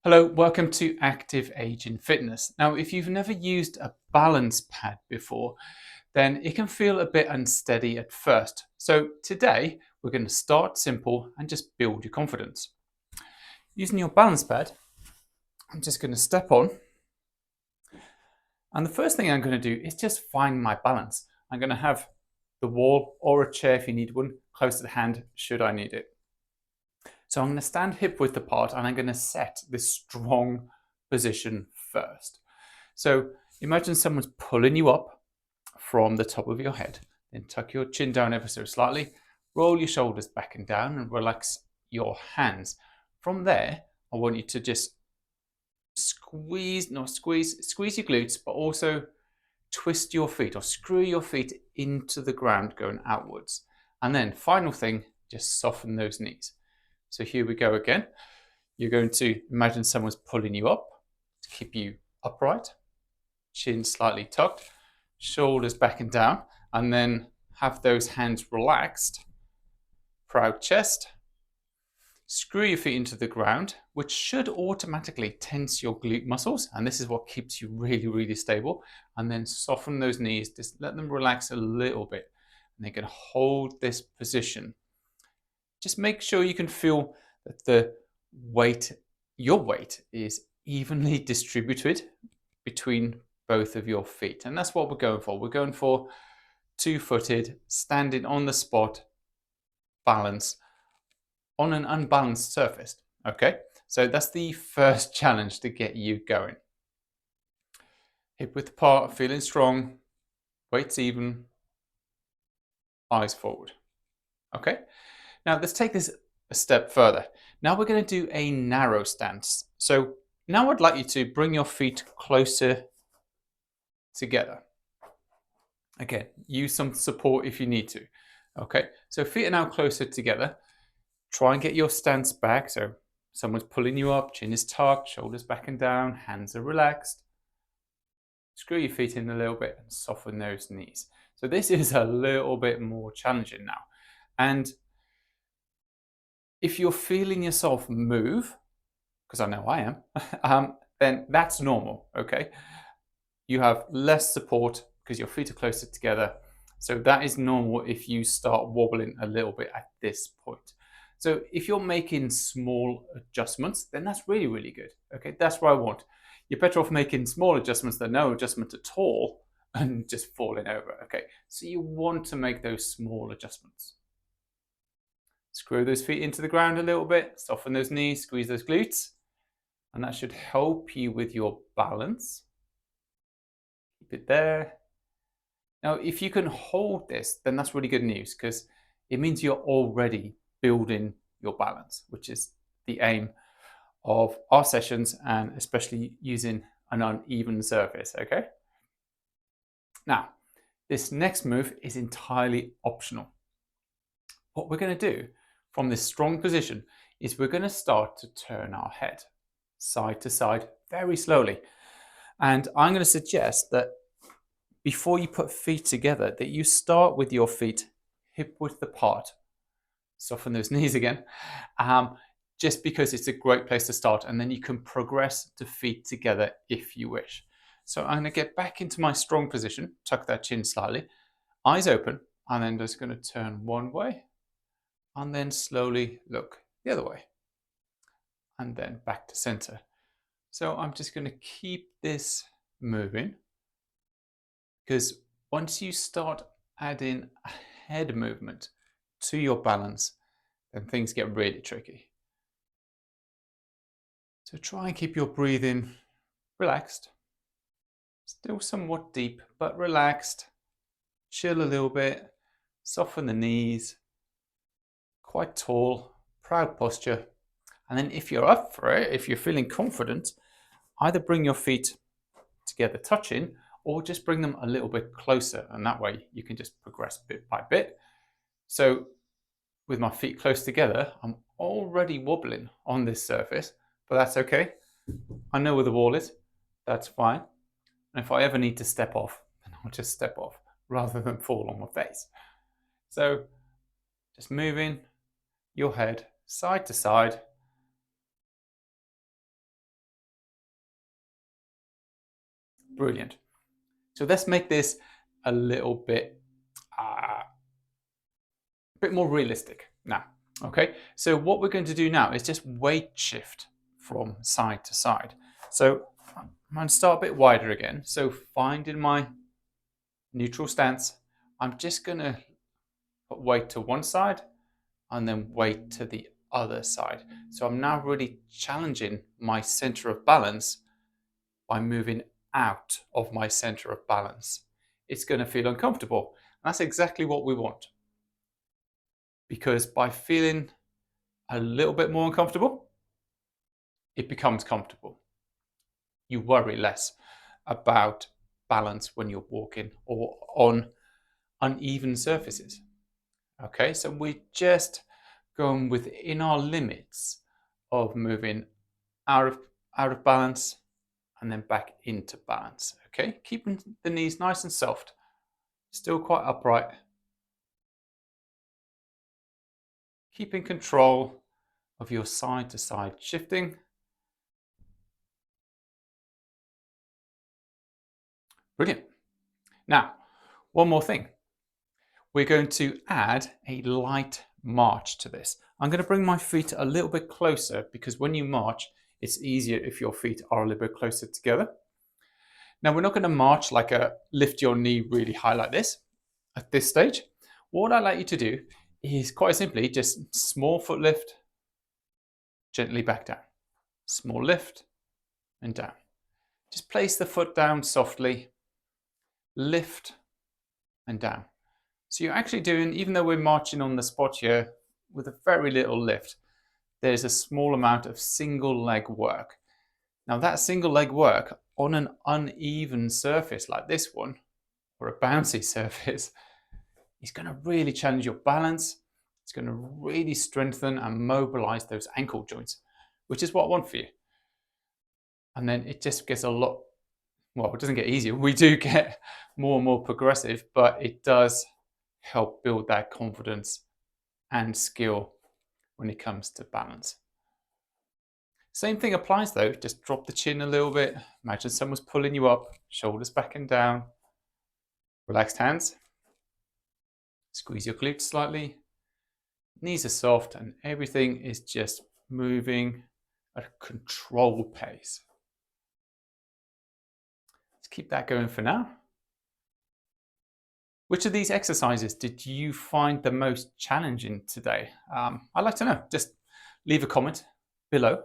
Hello, welcome to Active Aging Fitness. Now, if you've never used a balance pad before, then it can feel a bit unsteady at first. So today, we're going to start simple and just build your confidence. Using your balance pad, I'm just going to step on. And the first thing I'm going to do is just find my balance. I'm going to have the wall or a chair if you need one close to the hand should I need it. So I'm going to stand hip width apart and I'm going to set this strong position first. So imagine someone's pulling you up from the top of your head. Then tuck your chin down ever so slightly, roll your shoulders back and down and relax your hands. From there, I want you to just squeeze your glutes, but also twist your feet or screw your feet into the ground going outwards. And then final thing, just soften those knees. So here we go again. You're going to imagine someone's pulling you up to keep you upright, chin slightly tucked, shoulders back and down, and then have those hands relaxed. Proud chest. Screw your feet into the ground, which should automatically tense your glute muscles, and this is what keeps you really, really stable. And then soften those knees, just let them relax a little bit. And they can hold this position. Just make sure you can feel that your weight is evenly distributed between both of your feet. And that's what we're going for. We're going for two-footed, standing on the spot, balance on an unbalanced surface. Okay, so that's the first challenge to get you going. Hip width apart, feeling strong, weights even, eyes forward. Okay, now let's take this a step further. Now we're going to do a narrow stance. So now I'd like you to bring your feet closer together. Again, use some support if you need to. Okay, so feet are now closer together. Try and get your stance back. So someone's pulling you up, chin is tucked, shoulders back and down, hands are relaxed. Screw your feet in a little bit and soften those knees. So this is a little bit more challenging now. And if you're feeling yourself move, because I know I am, then that's normal, okay? You have less support because your feet are closer together. So that is normal if you start wobbling a little bit at this point. So if you're making small adjustments, then that's really, really good. Okay, that's what I want. You're better off making small adjustments than no adjustment at all and just falling over. Okay, so you want to make those small adjustments. Screw those feet into the ground a little bit, soften those knees, squeeze those glutes, and that should help you with your balance. Keep it there. Now, if you can hold this, then that's really good news because it means you're already building your balance, which is the aim of our sessions and especially using an uneven surface, okay? Now, this next move is entirely optional. What we're going to do from this strong position is we're going to start to turn our head side to side very slowly. And I'm going to suggest that before you put feet together, that you start with your feet hip width apart. Soften those knees again, just because it's a great place to start. And then you can progress to feet together if you wish. So I'm going to get back into my strong position, tuck that chin slightly, eyes open, and then just going to turn one way and then slowly look the other way and then back to center. So I'm just going to keep this moving because once you start adding a head movement to your balance, then things get really tricky. So try and keep your breathing relaxed, still somewhat deep, but relaxed. Chill a little bit, soften the knees, quite tall, proud posture. And then if you're up for it, if you're feeling confident, either bring your feet together touching or just bring them a little bit closer. And that way you can just progress bit by bit. So with my feet close together, I'm already wobbling on this surface, but that's okay. I know where the wall is. That's fine. And if I ever need to step off, then I'll just step off rather than fall on my face. So just moving your head side to side. Brilliant. So let's make this a little bit more realistic now. Okay, so what we're going to do now is just weight shift from side to side. So I'm going to start a bit wider again. So finding my neutral stance, I'm just going to put weight to one side and then weight to the other side. So I'm now really challenging my center of balance by moving out of my center of balance. It's going to feel uncomfortable. That's exactly what we want. Because by feeling a little bit more uncomfortable, it becomes comfortable. You worry less about balance when you're walking or on uneven surfaces. Okay, so we're just going within our limits of moving out of balance and then back into balance. Okay, keeping the knees nice and soft, still quite upright. Keeping control of your side to side shifting. Brilliant. Now, one more thing. We're going to add a light march to this. I'm going to bring my feet a little bit closer because when you march, it's easier if your feet are a little bit closer together. Now, we're not going to march like a lift your knee really high like this at this stage. What I'd like you to do is quite simply just small foot lift, gently back down. Small lift and down. Just place the foot down softly, lift and down. So you're actually doing, even though we're marching on the spot here with a very little lift, there's a small amount of single leg work. Now that single leg work on an uneven surface like this one, or a bouncy surface, is going to really challenge your balance. It's going to really strengthen and mobilize those ankle joints, which is what I want for you. And then it just gets a lot, well, it doesn't get easier. We do get more and more progressive, but it does help build that confidence and skill when it comes to balance. Same thing applies though, just drop the chin a little bit. Imagine someone's pulling you up, shoulders back and down. Relaxed hands. Squeeze your glutes slightly. Knees are soft and everything is just moving at a controlled pace. Let's keep that going for now. Which of these exercises did you find the most challenging today? I'd like to know. Just leave a comment below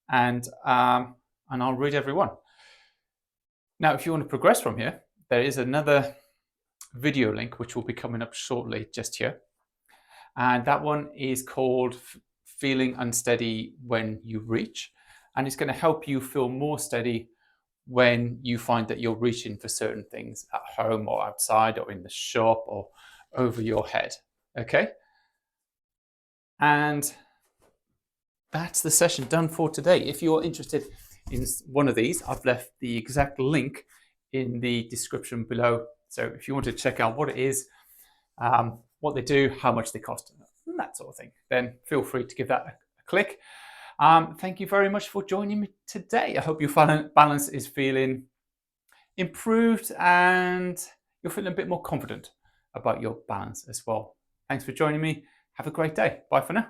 and I'll read every one. Now, if you want to progress from here, there is another video link which will be coming up shortly just here. And that one is called Feeling Unsteady When You Reach. And it's going to help you feel more steady when you find that you're reaching for certain things at home or outside or in the shop or over your head. Okay? And that's the session done for today. If you're interested in one of these, I've left the exact link in the description below. So if you want to check out what it is, what they do, how much they cost, and that sort of thing, then feel free to give that a click. Thank you very much for joining me today. I hope your balance is feeling improved and you're feeling a bit more confident about your balance as well. Thanks for joining me. Have a great day. Bye for now.